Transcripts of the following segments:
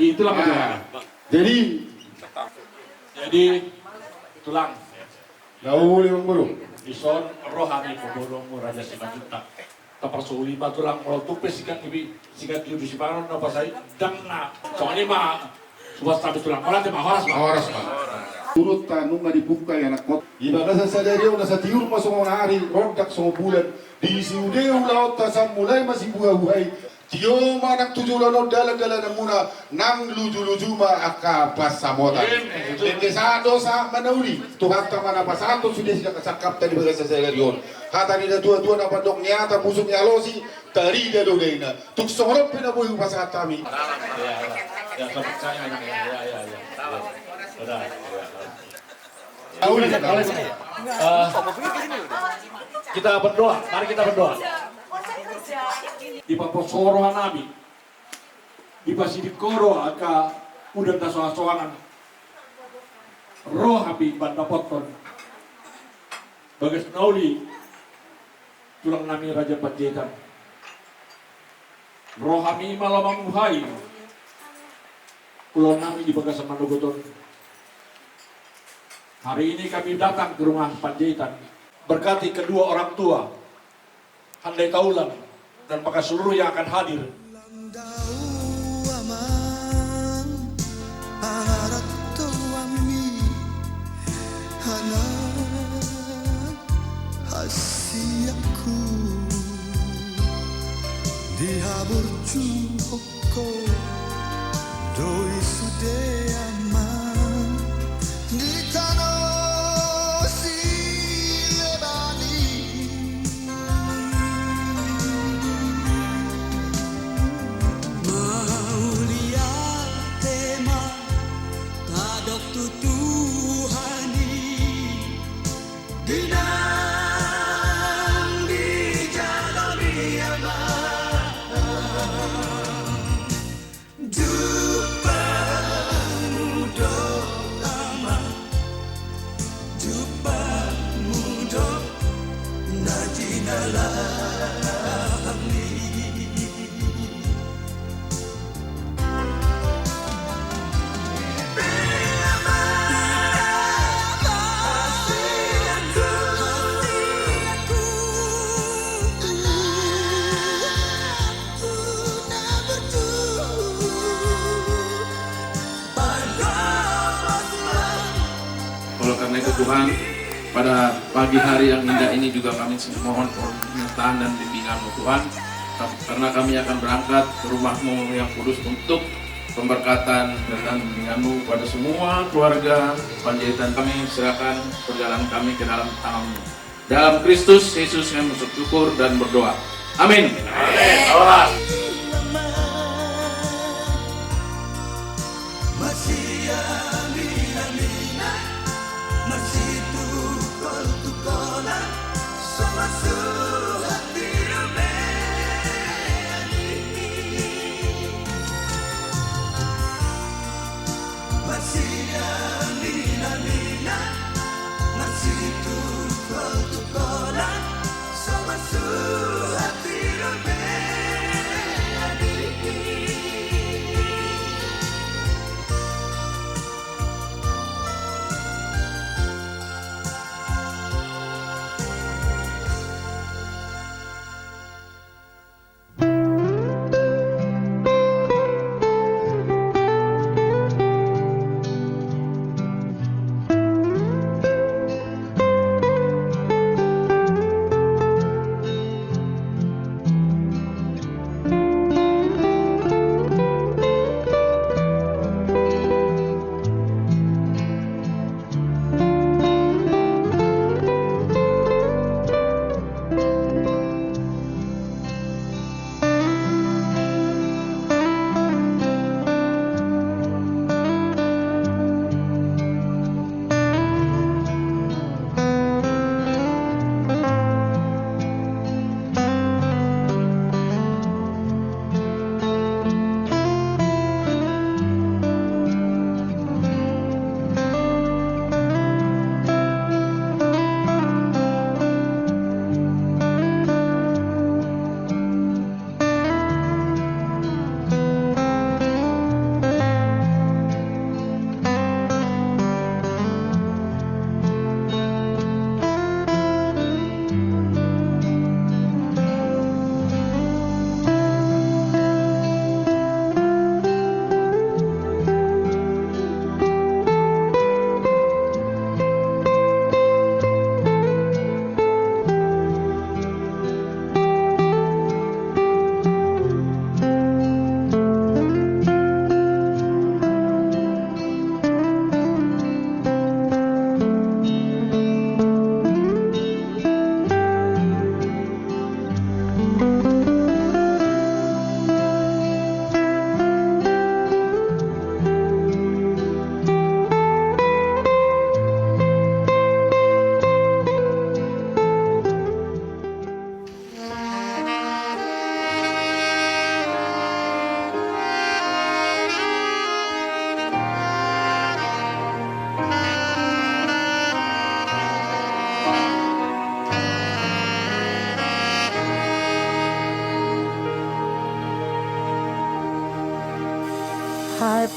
Jadi itulah perjuangan. Jadi tulang. Nauli Bang Bro. Ison rohani pemborong Raja Simanjuntak. Taparsuli tulang kalau tupes sikat ibu si panon apa saya dan soalnya mah subas tapi tulang orang mah horas mah. Turut tanung nga dibuka ya anak kot. Ibaga sa sadaryo na sa tiyur masong hari, rondak sa bulan. Di siudeo laot tasam mulai masih buhay-buhay. Tiyo manak tujulan dala-dala na muna nang luju-luju ma akapas sa motan. Dendesado sa manauli. Tuhan tama na pasato sudah sila kasakap tadi baga sa sadaryo. Hata ni na tua-tua na pandok niya ta musuh ni alosi tari na dogay na. Tuksorop pinabuhi pasakatami. Ya, sampai saya kita berdoa, mari kita berdoa. Di paposoro nabi, di pasidikoro aka udah tasoa-soangan. Roh habi banda poton. Bagas nauli tulang nami Raja Panjaitan. Roh hami malamang muhai. Pulau nami di Bagas Mandogoton. Hari ini kami datang ke rumah Panjaitan. Berkati kedua orang tua, Handai Kaulan, dan maka seluruh yang akan hadir. Doi sudeaman di tanah silebani maulia tema tadok tutuhani dinang di jalani Oleh karena itu Tuhan, pada pagi hari yang indah ini juga kami mohon penyertaan dan bimbingan-Mu Tuhan, karena kami akan berangkat ke rumah-Mu yang kudus untuk pemberkatan dan bimbingan-Mu pada semua keluarga Panjaitan. Kami serahkan perjalanan kami ke dalam tangan-Mu. Dalam Kristus Yesus kami bersyukur dan berdoa. Amin. Amin.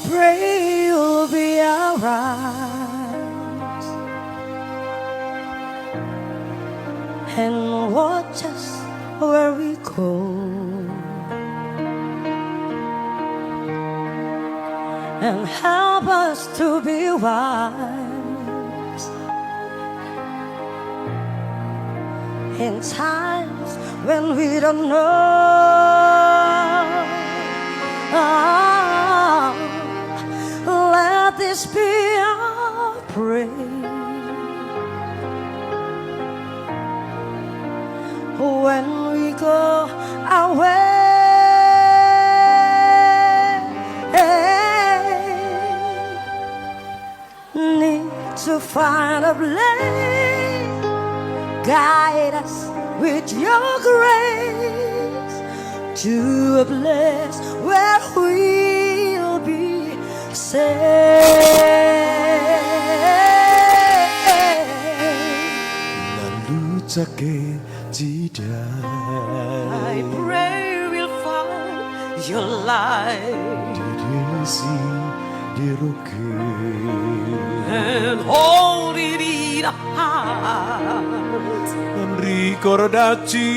pray you'll be alright and watch us where we go, and help us to be wise in times when we don't know. Let this be our prayer when we go away. Need to find a place, guide us with your grace to a place where we'll be safe. Lalu tidak I pray we'll find your light dirisi diruki and hold it in our heart. ricordarci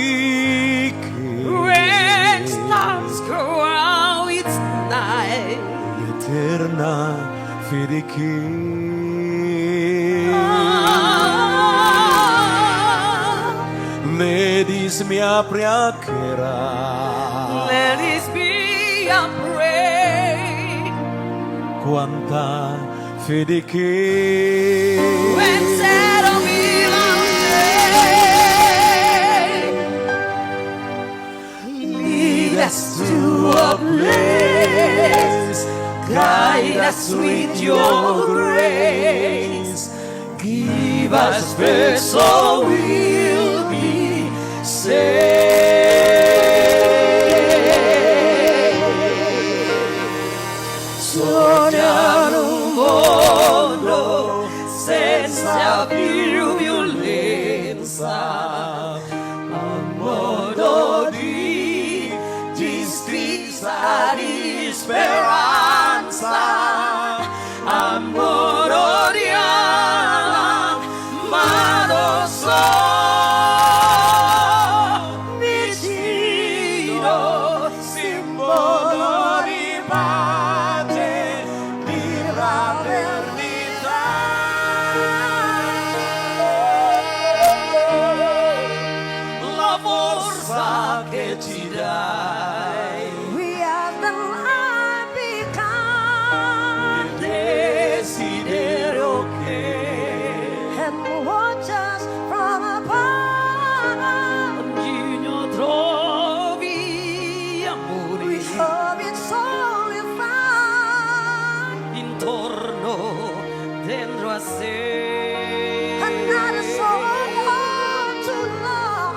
When stars go out, it's night. eterna fede che medis mia priacchera Let this be a prayer quanta fede che when settle me lead us to a place, guide us with your grace, give us faith so we'll be Sogniare un mondo senza più violenza, un modo di giustizia, di speranza, un modo di amare vicino, simbolo di pace, di fraternità. La forza che ci dai, we are the light become, il desiderio che and watch us from above. Ognuno trovi amore, we hope it's all you find intorno, dentro a sé. Another soul to love.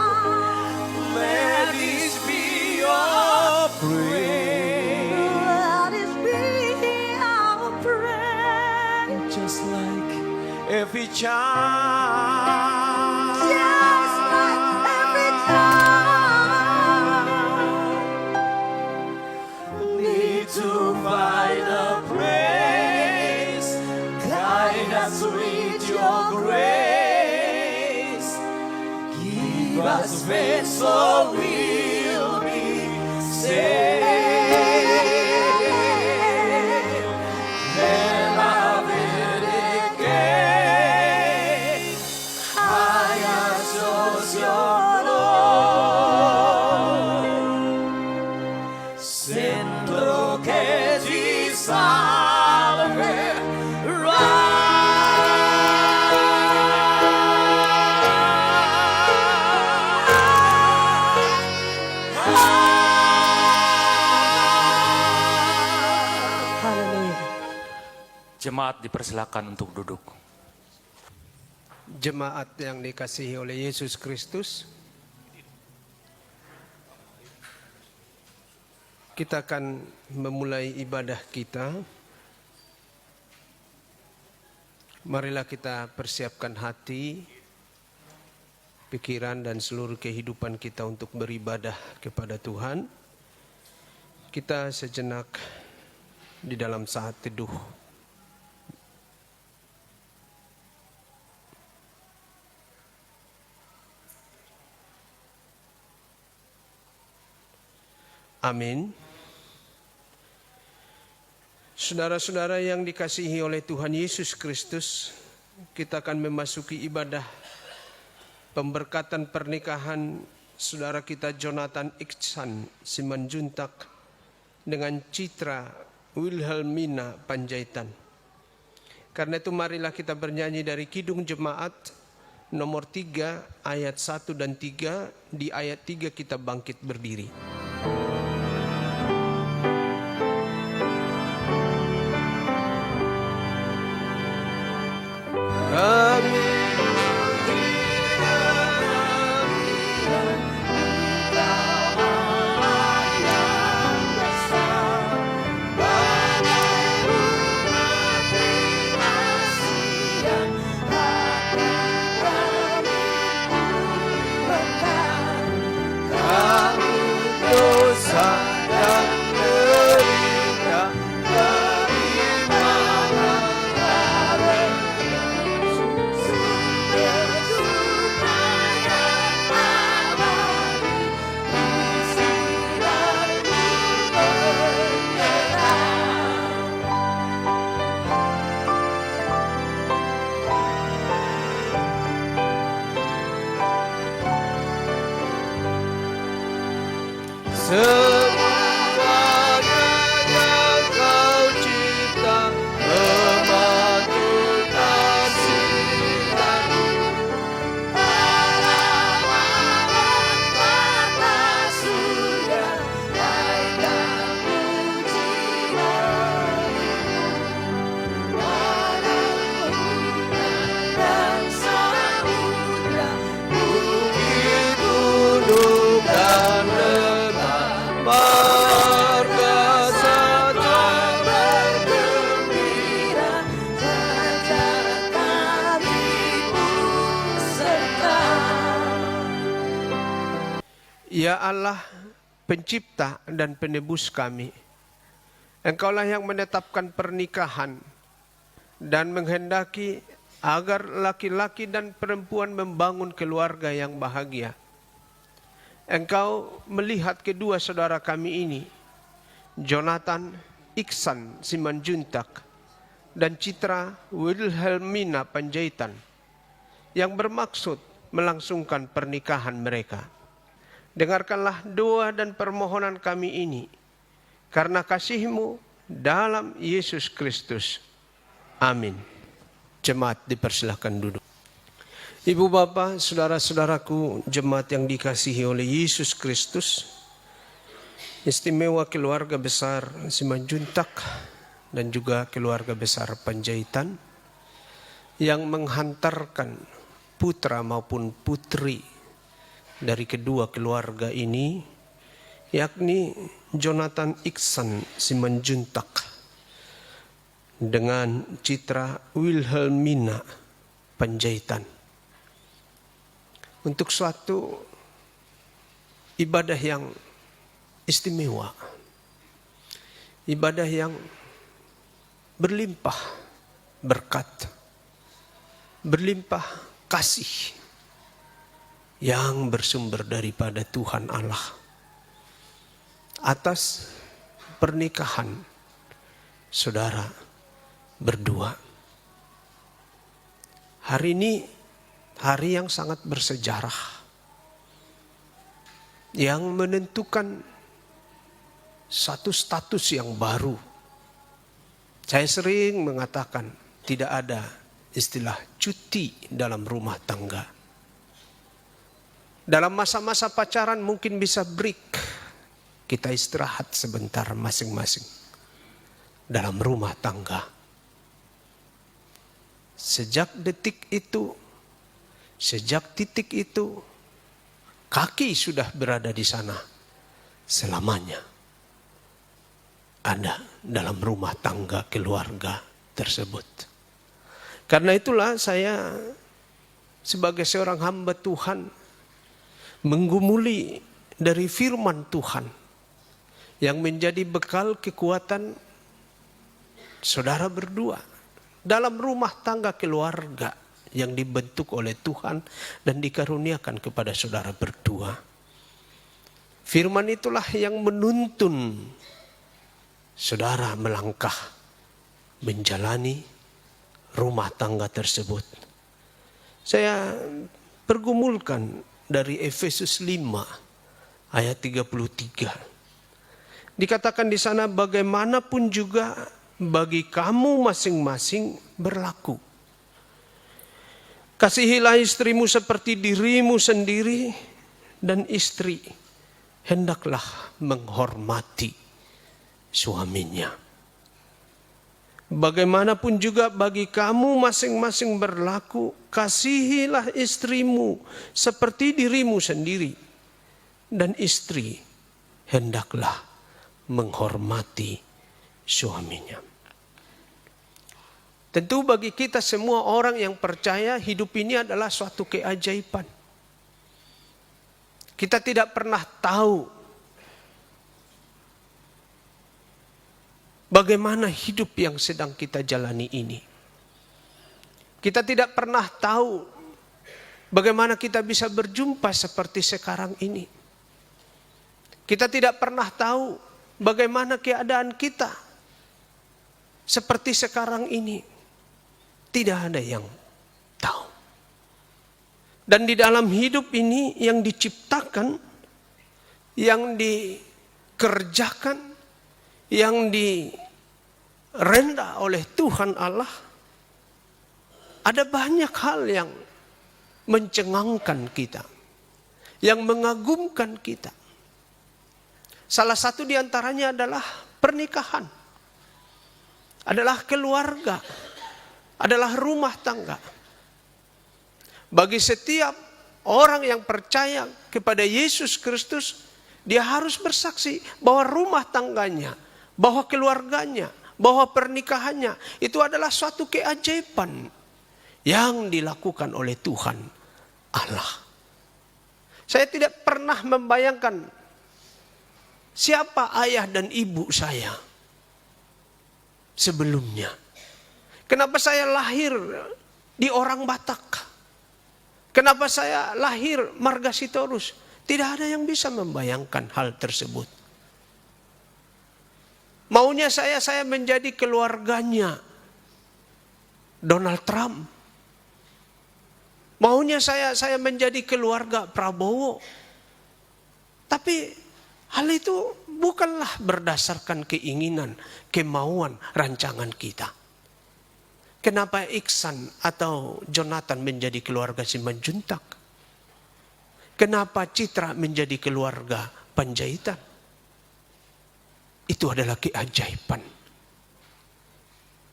Let this be your prayer. Let this be our prayer. just like every child Just like every time. need to find a place, guide us with your grace, give us faith so we'll be saved. Nella vede che hai associato, sento che ti Jemaat dipersilakan untuk duduk. Jemaat yang dikasihi oleh Yesus Kristus, kita akan memulai ibadah kita. Marilah kita persiapkan hati, pikiran dan seluruh kehidupan kita untuk beribadah kepada Tuhan. Kita sejenak di dalam saat teduh. Amin. Saudara-saudara yang dikasihi oleh Tuhan Yesus Kristus, kita akan memasuki ibadah pemberkatan pernikahan saudara kita Jonathan Iksan Simanjuntak dengan Citra Wilhelmina Panjaitan. Karena itu marilah kita bernyanyi dari Kidung Jemaat nomor 3 ayat 1 dan 3. Di ayat 3 kita bangkit berdiri. Ya Allah, pencipta dan penebus kami, Engkaulah yang menetapkan pernikahan dan menghendaki agar laki-laki dan perempuan membangun keluarga yang bahagia. Engkau melihat kedua saudara kami ini, Jonathan Iksan Simanjuntak dan Citra Wilhelmina Panjaitan, yang bermaksud melangsungkan pernikahan mereka. Dengarkanlah doa dan permohonan kami ini karena kasih-Mu dalam Yesus Kristus. Amin. Jemaat dipersilahkan duduk. Ibu bapa, saudara-saudaraku, jemaat yang dikasihi oleh Yesus Kristus, istimewa keluarga besar Simanjuntak dan juga keluarga besar Panjaitan yang menghantarkan putra maupun putri dari kedua keluarga ini, yakni Jonathan Iksan Simanjuntak dengan Citra Wilhelmina Panjaitan, untuk suatu ibadah yang istimewa, ibadah yang berlimpah berkat, berlimpah kasih yang bersumber daripada Tuhan Allah atas pernikahan saudara berdua. Hari ini hari yang sangat bersejarah, yang menentukan satu status yang baru. Saya sering mengatakan tidak ada istilah cuti dalam rumah tangga. Dalam masa-masa pacaran mungkin bisa break, kita istirahat sebentar masing-masing. Dalam rumah tangga, sejak detik itu, sejak titik itu, kaki sudah berada di sana selamanya. Ada dalam rumah tangga keluarga tersebut. Karena itulah saya sebagai seorang hamba Tuhan menggumuli dari firman Tuhan yang menjadi bekal kekuatan saudara berdua dalam rumah tangga keluarga yang dibentuk oleh Tuhan dan dikaruniakan kepada saudara berdua. Firman itulah yang menuntun saudara melangkah menjalani rumah tangga tersebut. Saya pergumulkan dari Efesus 5 ayat 33. Dikatakan di sana, bagaimanapun juga bagi kamu masing-masing berlaku. Kasihilah istrimu seperti dirimu sendiri, dan istri hendaklah menghormati suaminya. Bagaimanapun juga bagi kamu masing-masing berlaku, kasihilah istrimu seperti dirimu sendiri, dan istri hendaklah menghormati suaminya. Tentu bagi kita semua orang yang percaya, hidup ini adalah suatu keajaiban. Kita tidak pernah tahu bagaimana hidup yang sedang kita jalani ini. Kita tidak pernah tahu bagaimana kita bisa berjumpa seperti sekarang ini. Kita tidak pernah tahu bagaimana keadaan kita seperti sekarang ini. Tidak ada yang tahu. Dan di dalam hidup ini yang diciptakan, yang dikerjakan, yang direnda oleh Tuhan Allah, ada banyak hal yang mencengangkan kita, yang mengagumkan kita. Salah satu di antaranya adalah pernikahan, adalah keluarga, adalah rumah tangga. Bagi setiap orang yang percaya kepada Yesus Kristus, dia harus bersaksi bahwa rumah tangganya, bahwa keluarganya, bahwa pernikahannya itu adalah suatu keajaiban yang dilakukan oleh Tuhan Allah. Saya tidak pernah membayangkan siapa ayah dan ibu saya sebelumnya. Kenapa saya lahir di orang Batak? Kenapa saya lahir marga Sitorus? Tidak ada yang bisa membayangkan hal tersebut. Maunya saya menjadi keluarganya Donald Trump. Maunya saya menjadi keluarga Prabowo. Tapi hal itu bukanlah berdasarkan keinginan, kemauan, rancangan kita. Kenapa Iksan atau Jonathan menjadi keluarga Simanjuntak? Kenapa Citra menjadi keluarga Panjaitan? Itu adalah keajaiban.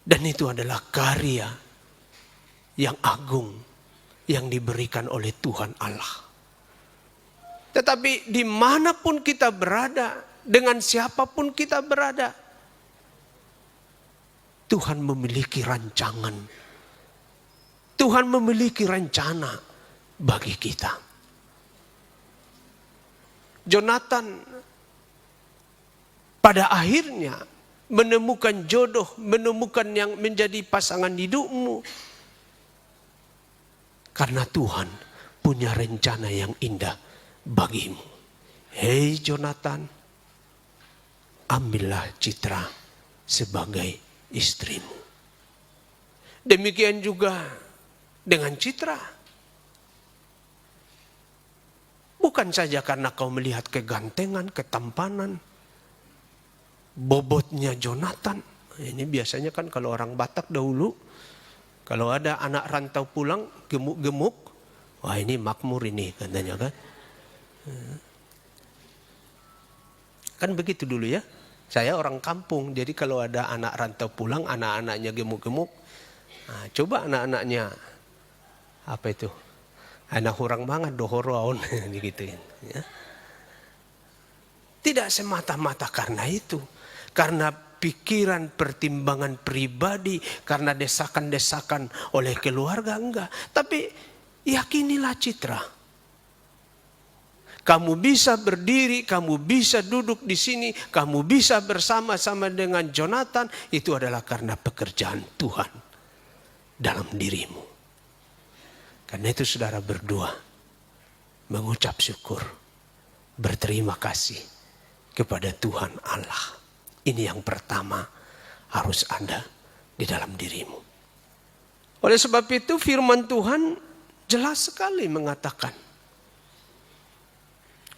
Dan itu adalah karya yang agung yang diberikan oleh Tuhan Allah. Tetapi dimanapun kita berada, dengan siapapun kita berada, Tuhan memiliki rancangan. Tuhan memiliki rencana bagi kita. Jonathan pada akhirnya menemukan jodoh, menemukan yang menjadi pasangan hidupmu. Karena Tuhan punya rencana yang indah bagimu. Hei Jonathan, ambillah Citra sebagai istrimu. Demikian juga dengan Citra. Bukan saja karena kau melihat kegantengan, ketampanan, bobotnya Jonathan. Ini biasanya kan kalau orang Batak dahulu, kalau ada anak rantau pulang gemuk-gemuk, wah ini makmur ini katanya kan. Kan begitu dulu ya. Saya orang kampung, jadi kalau ada anak rantau pulang, anak-anaknya gemuk-gemuk, nah, coba anak-anaknya, apa itu, anak hurang banget, dohoroon, digituin. Ya. Tidak semata-mata karena itu, karena pikiran, pertimbangan pribadi, karena desakan-desakan oleh keluarga, enggak. Tapi yakinilah Citra. kamu bisa berdiri, kamu bisa duduk di sini, kamu bisa bersama-sama dengan Jonathan, itu adalah karena pekerjaan Tuhan dalam dirimu. Karena itu saudara berdoa, mengucap syukur, berterima kasih kepada Tuhan Allah. Ini yang pertama harus ada di dalam dirimu. Oleh sebab itu firman Tuhan jelas sekali mengatakan,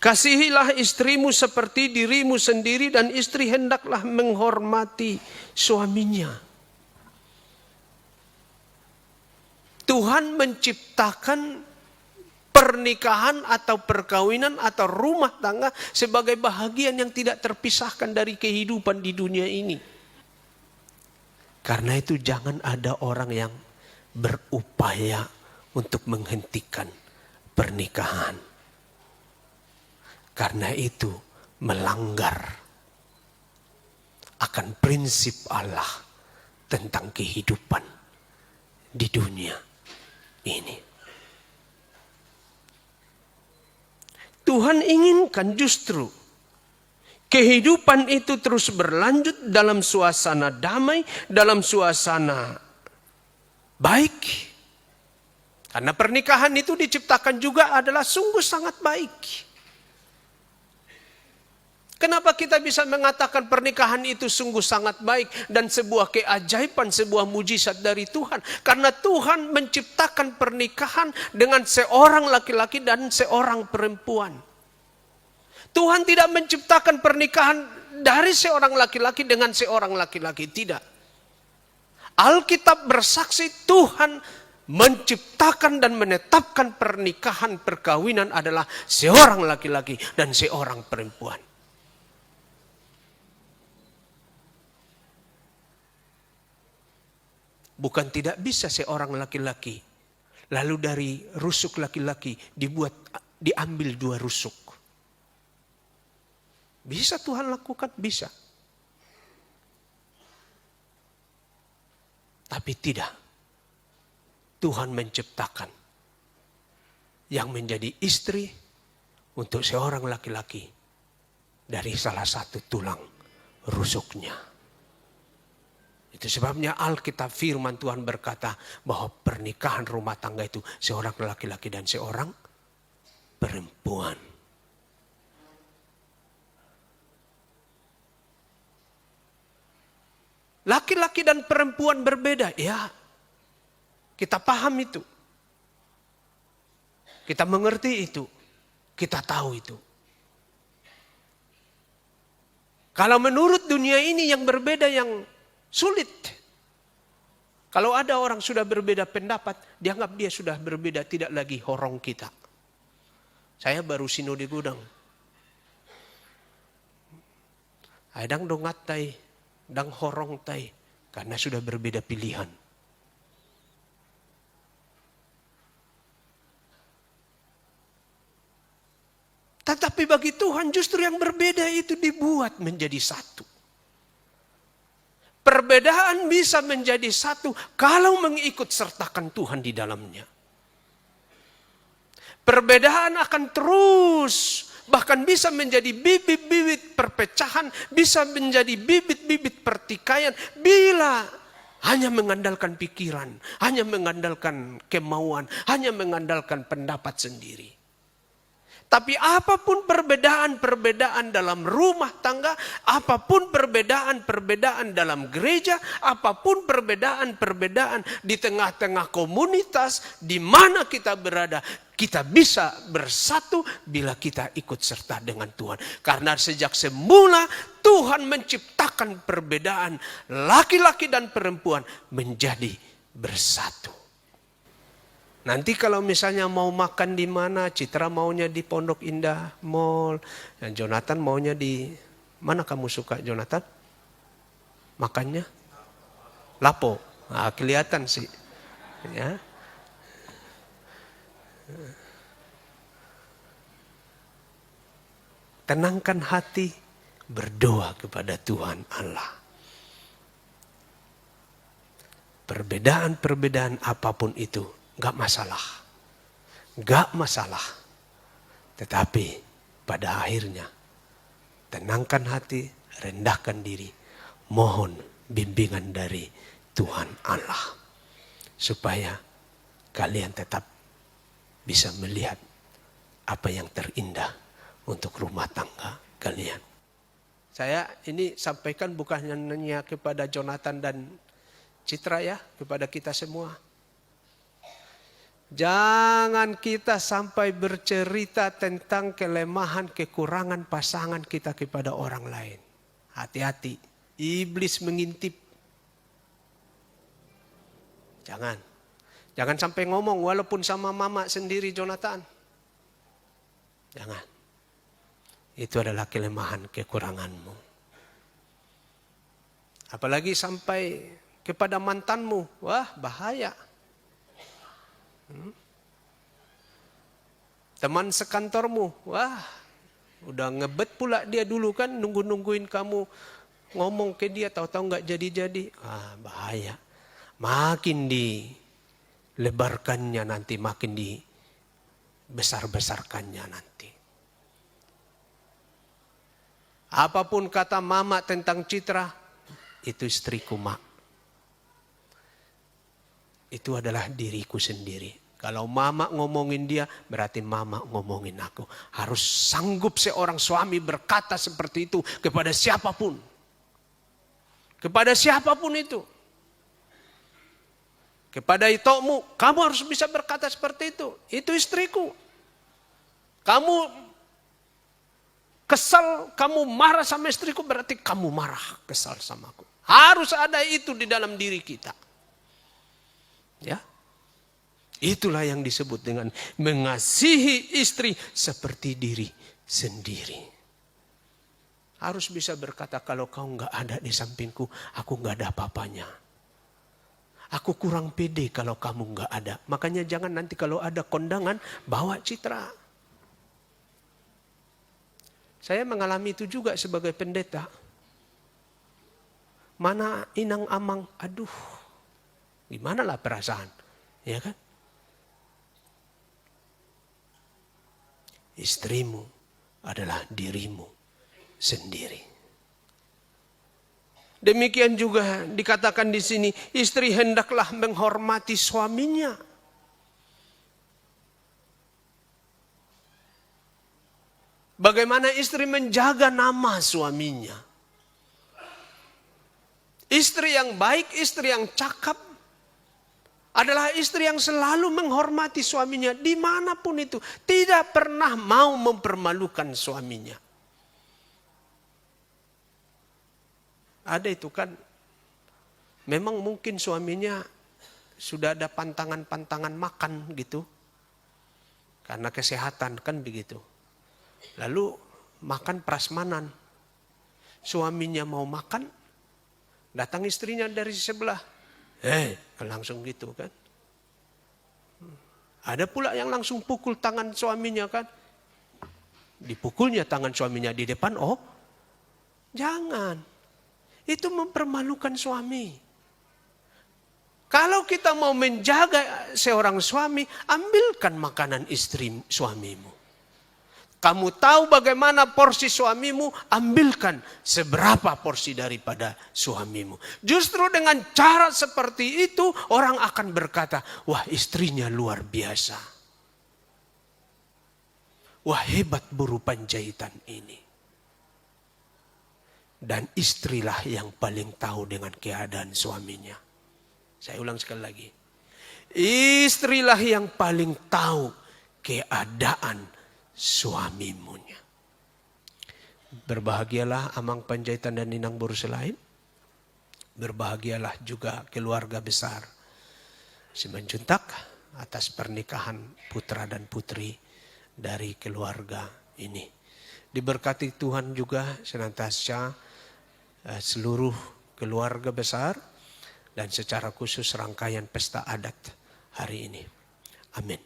kasihilah istrimu seperti dirimu sendiri, dan istri hendaklah menghormati suaminya. Tuhan menciptakan pernikahan atau perkawinan atau rumah tangga sebagai bahagian yang tidak terpisahkan dari kehidupan di dunia ini. Karena itu jangan ada orang yang berupaya untuk menghentikan pernikahan. Karena itu melanggar akan prinsip Allah tentang kehidupan di dunia ini. Tuhan inginkan justru kehidupan itu terus berlanjut dalam suasana damai, dalam suasana baik. Karena pernikahan itu diciptakan juga adalah sungguh sangat baik. Kenapa kita bisa mengatakan pernikahan itu sungguh sangat baik dan sebuah keajaiban, sebuah mujizat dari Tuhan? Karena Tuhan menciptakan pernikahan dengan seorang laki-laki dan seorang perempuan. Tuhan tidak menciptakan pernikahan dari seorang laki-laki dengan seorang laki-laki, tidak. Alkitab bersaksi Tuhan menciptakan dan menetapkan pernikahan, perkawinan adalah seorang laki-laki dan seorang perempuan. Bukan tidak bisa seorang laki-laki, lalu dari rusuk laki-laki diambil 2 rusuk. Bisa Tuhan lakukan? Bisa. Tapi tidak. Tuhan menciptakan yang menjadi istri untuk seorang laki-laki dari salah satu tulang rusuknya. Itu sebabnya Alkitab firman Tuhan berkata bahwa pernikahan rumah tangga itu seorang laki-laki dan seorang perempuan. Laki-laki dan perempuan berbeda, ya. Kita paham itu. Kita mengerti itu. Kita tahu itu. Kalau menurut dunia ini yang berbeda, yang sulit. Kalau ada orang sudah berbeda pendapat, dianggap dia sudah berbeda, tidak lagi horong kita. Saya baru sinode gudang. Adang dongat tai, dang horong tai, karena sudah berbeda pilihan. Tetapi bagi Tuhan justru yang berbeda itu dibuat menjadi satu. Perbedaan bisa menjadi satu kalau mengikut sertakan Tuhan di dalamnya. Perbedaan akan terus, bahkan bisa menjadi bibit-bibit perpecahan, bisa menjadi bibit-bibit pertikaian bila hanya mengandalkan pikiran, hanya mengandalkan kemauan, hanya mengandalkan pendapat sendiri. Tapi apapun perbedaan-perbedaan dalam rumah tangga, apapun perbedaan-perbedaan dalam gereja, apapun perbedaan-perbedaan di tengah-tengah komunitas, di mana kita berada, kita bisa bersatu bila kita ikut serta dengan Tuhan. Karena sejak semula Tuhan menciptakan perbedaan laki-laki dan perempuan menjadi bersatu. Nanti kalau misalnya mau makan di mana, Citra maunya di Pondok Indah Mall, dan Jonathan maunya di mana kamu suka, Jonathan? Makannya? Lapo. Nah, kelihatan sih. Ya. Tenangkan hati, berdoa kepada Tuhan Allah. Perbedaan-perbedaan apapun itu, gak masalah. Gak masalah. Tetapi pada akhirnya tenangkan hati, rendahkan diri, mohon bimbingan dari Tuhan Allah supaya kalian tetap bisa melihat apa yang terindah untuk rumah tangga kalian. Saya ini sampaikan bukan hanya kepada Jonathan dan Citra ya, kepada kita semua. Jangan kita sampai bercerita tentang kelemahan, kekurangan pasangan kita kepada orang lain. Hati-hati, iblis mengintip. Jangan sampai ngomong walaupun sama mama sendiri Jonathan. Jangan. Itu adalah kelemahan, kekuranganmu. Apalagi sampai kepada mantanmu. Wah, bahaya. Teman sekantormu. Wah, udah ngebet pula dia dulu kan. Nungguin kamu ngomong ke dia. Tahu-tahu gak jadi-jadi. Ah, bahaya. Makin dilebarkannya nanti. Makin dibesar-besarkannya nanti. Apapun kata mama tentang Citra, itu istriku, Mak. Itu adalah diriku sendiri. Kalau mama ngomongin dia, berarti mama ngomongin aku. Harus sanggup seorang suami berkata seperti itu kepada siapapun. Kepada siapapun itu. Kepada itokmu, kamu harus bisa berkata seperti itu. Itu istriku. Kamu kesal, kamu marah sama istriku, berarti kamu marah, kesal sama aku. Harus ada itu di dalam diri kita. Ya. Itulah yang disebut dengan mengasihi istri seperti diri sendiri. Harus bisa berkata, kalau kau nggak ada di sampingku, aku nggak ada apa-apanya. Aku kurang pede kalau kamu nggak ada. Makanya jangan nanti kalau ada kondangan, bawa Citra. Saya mengalami itu juga sebagai pendeta. Mana inang amang, aduh, gimana lah perasaan, ya kan? Istrimu adalah dirimu sendiri. Demikian juga dikatakan di sini, istri hendaklah menghormati suaminya. Bagaimana istri menjaga nama suaminya. Istri yang baik, istri yang cakap adalah istri yang selalu menghormati suaminya dimanapun itu. Tidak pernah mau mempermalukan suaminya. Ada itu kan, memang mungkin suaminya sudah ada pantangan-pantangan makan gitu. Karena kesehatan kan begitu. Lalu makan prasmanan. Suaminya mau makan, datang istrinya dari sebelah. Langsung gitu kan. Ada pula yang langsung pukul tangan suaminya kan. Dipukulnya tangan suaminya di depan. Oh, jangan. Itu mempermalukan suami. Kalau kita mau menjaga seorang suami, ambilkan makanan istri suamimu. Kamu tahu bagaimana porsi suamimu, ambilkan seberapa porsi daripada suamimu. Justru dengan cara seperti itu, orang akan berkata, wah istrinya luar biasa. Wah hebat buru panjaitan ini. Dan istrilah yang paling tahu dengan keadaan suaminya. Saya ulang sekali lagi. Istrilah yang paling tahu keadaan suamimunya. Berbahagialah Amang Panjaitan dan Ninang Boroselain. Berbahagialah juga keluarga besar Simanjuntak atas pernikahan putra dan putri dari keluarga ini. Diberkati Tuhan juga senantiasa seluruh keluarga besar dan secara khusus rangkaian pesta adat hari ini. Amin.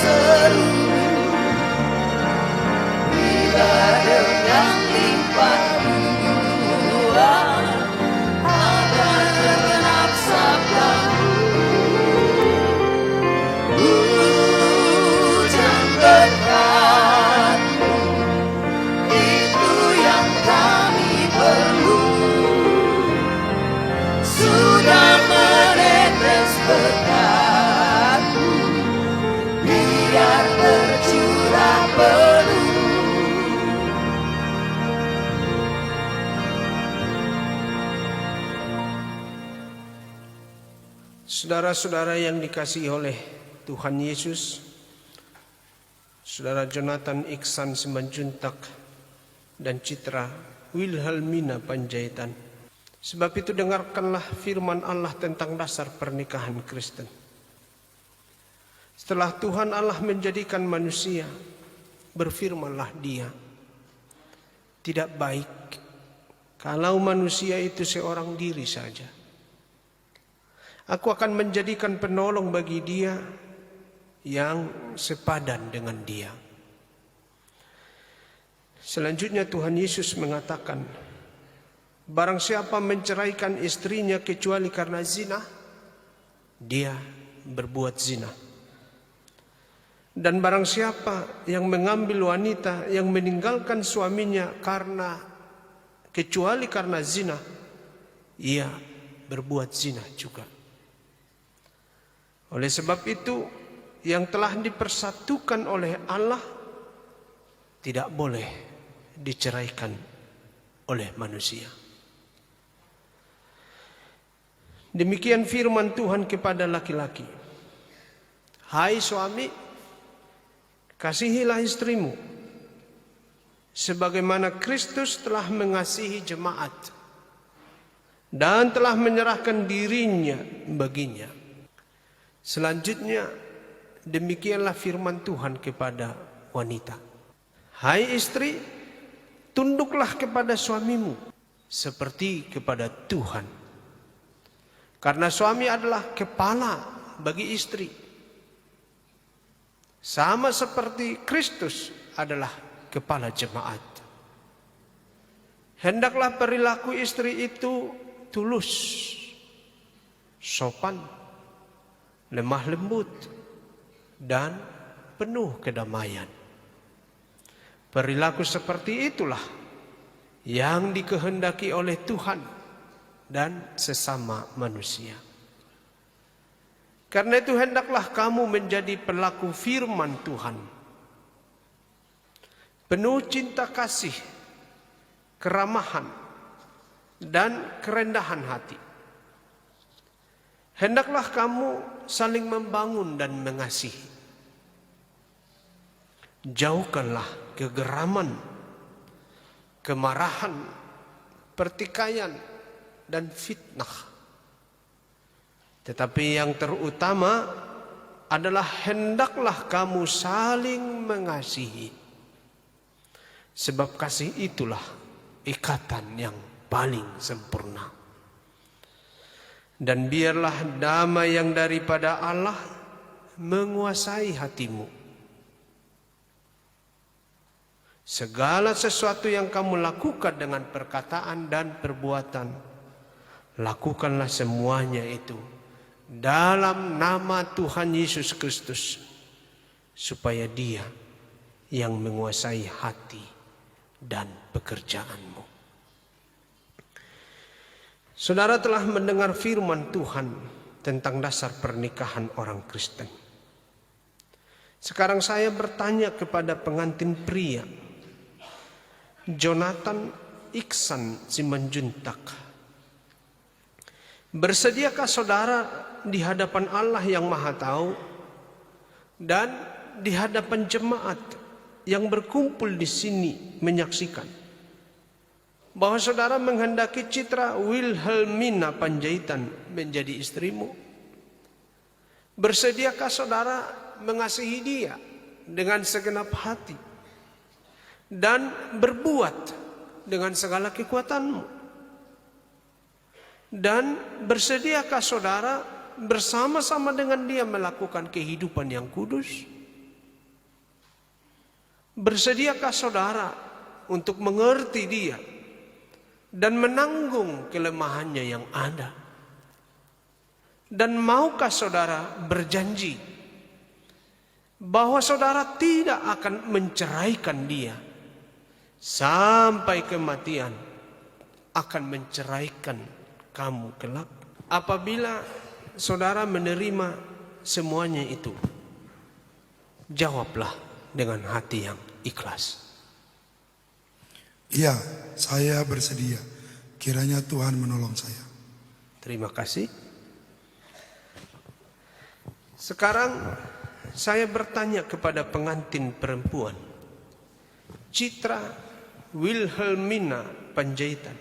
seluruh bila dengan limpah Tuhan akan genap sabdamu. Hujan berkatmu itu yang kami perlu. Sudah menetes berkatmu biar tercurah penuh. Saudara-saudara yang dikasihi oleh Tuhan Yesus, Saudara Jonathan Iksan Simanjuntak dan Citra Wilhelmina Panjaitan. Sebab itu dengarkanlah firman Allah tentang dasar pernikahan Kristen. Setelah Tuhan Allah menjadikan manusia, berfirmanlah Dia, tidak baik kalau manusia itu seorang diri saja. Aku akan menjadikan penolong bagi dia yang sepadan dengan dia. Selanjutnya Tuhan Yesus mengatakan, barang siapa menceraikan istrinya kecuali karena zina, dia berbuat zina. Dan barang siapa yang mengambil wanita yang meninggalkan suaminya kecuali karena zina, ia berbuat zina juga. Oleh sebab itu, yang telah dipersatukan oleh Allah tidak boleh diceraikan oleh manusia. Demikian firman Tuhan kepada laki-laki. Hai suami, kasihilah istrimu sebagaimana Kristus telah mengasihi jemaat dan telah menyerahkan dirinya baginya. Selanjutnya, demikianlah firman Tuhan kepada wanita. Hai istri, tunduklah kepada suamimu seperti kepada Tuhan. Karena suami adalah kepala bagi istri. Sama seperti Kristus adalah kepala jemaat. Hendaklah perilaku istri itu tulus, sopan, lemah lembut, dan penuh kedamaian. Perilaku seperti itulah yang dikehendaki oleh Tuhan dan sesama manusia. Karena itu hendaklah kamu menjadi pelaku firman Tuhan, penuh cinta kasih, keramahan, dan kerendahan hati. Hendaklah kamu saling membangun dan mengasihi. Jauhkanlah kegeraman, kemarahan, pertikaian, dan fitnah. Tetapi yang terutama adalah hendaklah kamu saling mengasihi. Sebab kasih itulah ikatan yang paling sempurna. Dan biarlah damai yang daripada Allah menguasai hatimu. Segala sesuatu yang kamu lakukan dengan perkataan dan perbuatan, lakukanlah semuanya itu dalam nama Tuhan Yesus Kristus, supaya Dia yang menguasai hati dan pekerjaanmu. Saudara telah mendengar firman Tuhan tentang dasar pernikahan orang Kristen. Sekarang saya bertanya kepada pengantin pria, Jonathan Iksan Simanjuntak. Bersediakah saudara di hadapan Allah yang Maha Tahu dan di hadapan jemaat yang berkumpul di sini menyaksikan bahwa saudara menghendaki Citra Wilhelmina Panjaitan menjadi istrimu? Bersediakah saudara mengasihi dia dengan segenap hati dan berbuat dengan segala kekuatanmu? Dan bersediakah saudara bersama-sama dengan dia melakukan kehidupan yang kudus? Bersediakah saudara untuk mengerti dia dan menanggung kelemahannya yang ada? Dan maukah saudara berjanji bahwa saudara tidak akan menceraikan dia sampai kematian akan menceraikan kamu kelak? Apabila saudara menerima semuanya itu, jawablah dengan hati yang ikhlas. Iya, saya bersedia. Kiranya Tuhan menolong saya. Terima kasih. Sekarang saya bertanya kepada pengantin perempuan, Citra Wilhelmina Panjaitan,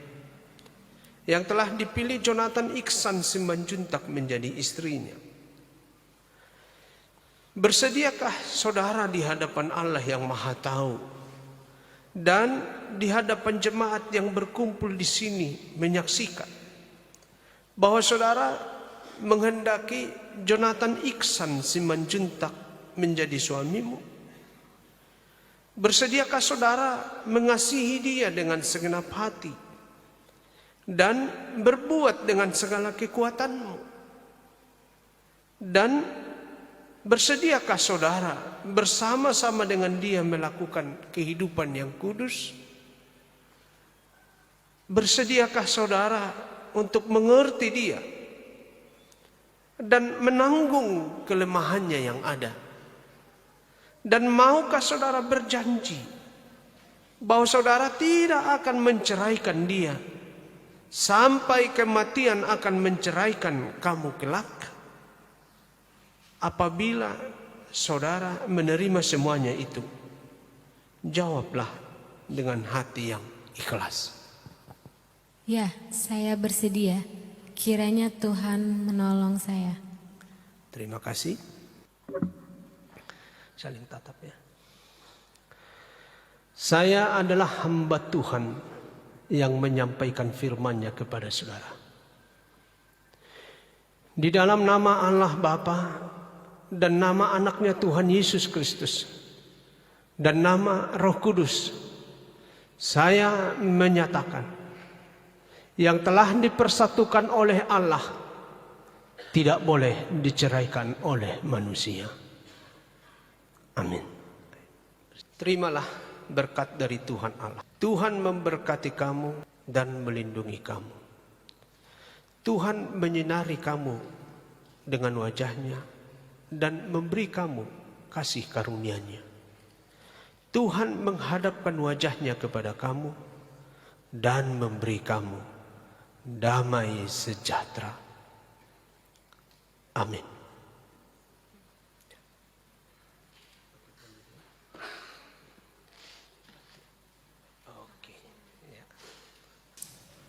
yang telah dipilih Jonathan Iksan Simanjuntak menjadi istrinya. Bersediakah saudara di hadapan Allah yang Maha Tahu dan di hadapan jemaat yang berkumpul di sini menyaksikan bahwa saudara menghendaki Jonathan Iksan Simanjuntak menjadi suamimu? Bersediakah saudara mengasihi dia dengan segenap hati dan berbuat dengan segala kekuatanmu? Dan bersediakah saudara bersama-sama dengan dia melakukan kehidupan yang kudus? Bersediakah saudara untuk mengerti dia dan menanggung kelemahannya yang ada? Dan maukah saudara berjanji bahwa saudara tidak akan menceraikan dia sampai kematian akan menceraikan kamu kelak? Apabila saudara menerima semuanya itu, jawablah dengan hati yang ikhlas. Ya, saya bersedia. Kiranya Tuhan menolong saya. Terima kasih. Saling tatap ya. Saya adalah hamba Tuhan yang menyampaikan firman-Nya kepada saudara. Di dalam nama Allah Bapa dan nama anaknya Tuhan Yesus Kristus dan nama Roh Kudus, saya menyatakan yang telah dipersatukan oleh Allah tidak boleh diceraikan oleh manusia. Amin. Terimalah berkat dari Tuhan Allah. Tuhan memberkati kamu dan melindungi kamu. Tuhan menyinari kamu dengan wajah-Nya dan memberi kamu kasih karunia-Nya. Tuhan menghadapkan wajah-Nya kepada kamu dan memberi kamu damai sejahtera. Amin.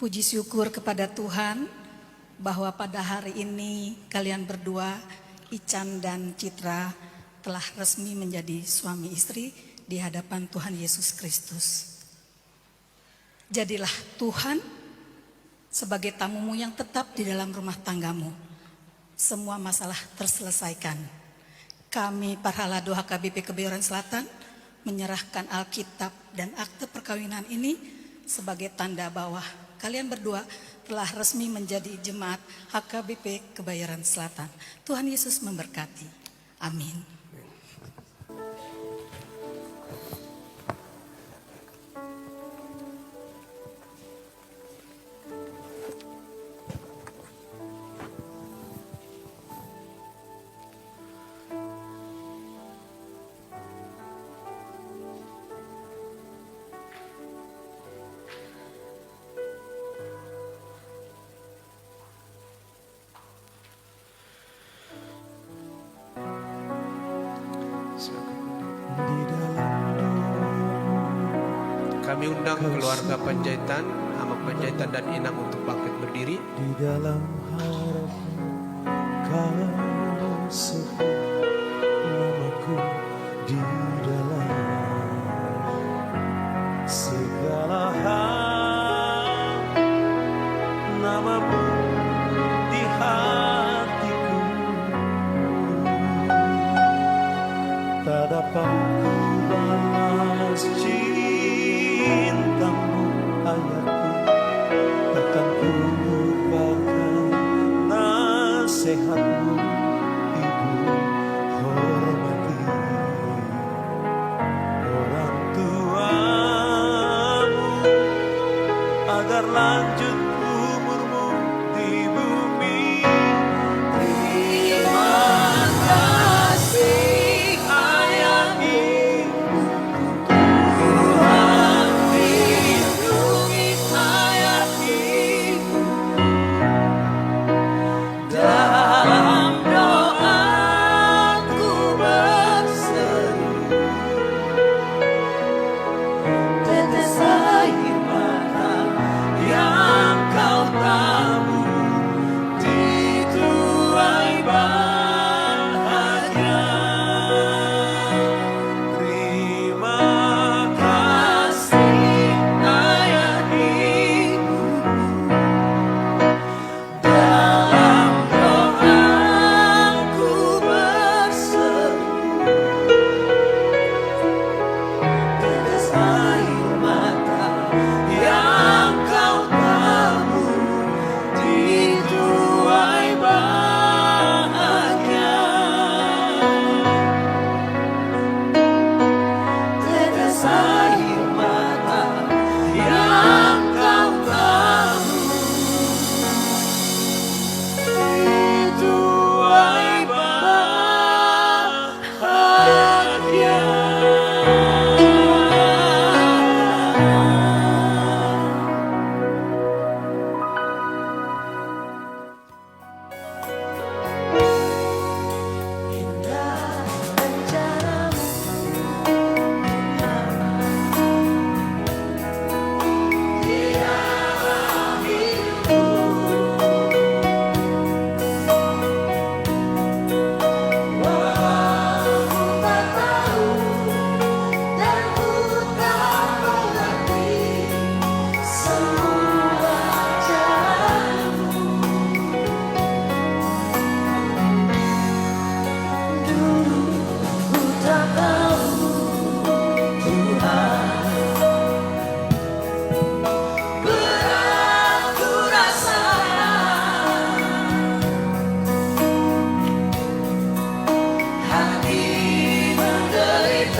Puji syukur kepada Tuhan bahwa pada hari ini kalian berdua, Ican dan Citra, telah resmi menjadi suami istri di hadapan Tuhan Yesus Kristus. Jadilah Tuhan sebagai tamumu yang tetap di dalam rumah tanggamu. Semua masalah terselesaikan. Kami para Halado HKBP Kebayoran Selatan menyerahkan Alkitab dan akte perkawinan ini sebagai tanda bahwa kalian berdua telah resmi menjadi jemaat HKBP Kebayoran Selatan. Tuhan Yesus memberkati. Amin. Kami undang keluarga Panjaitan, Ama Panjaitan dan Inang untuk bangkit berdiri. Di dalam harapan kau sebut namaku di dalam segala hal, namamu di hatiku, tak dapat ku balas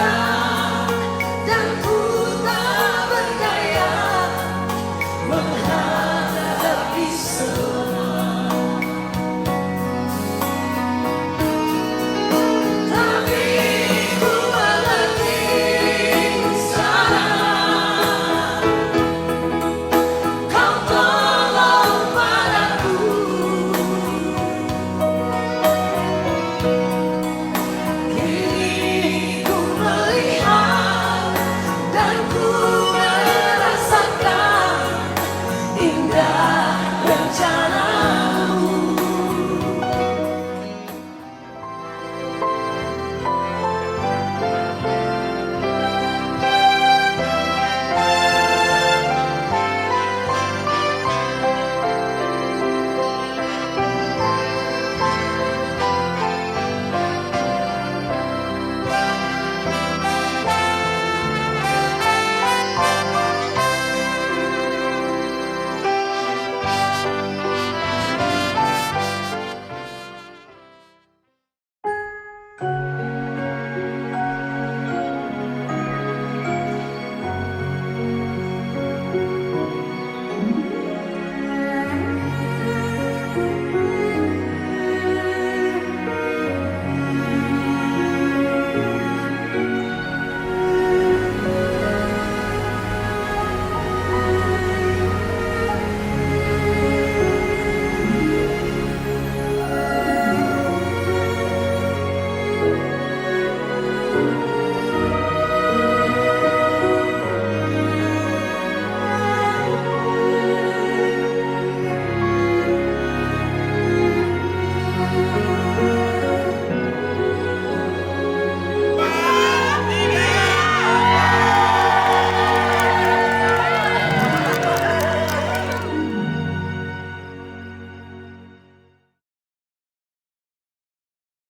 bersama.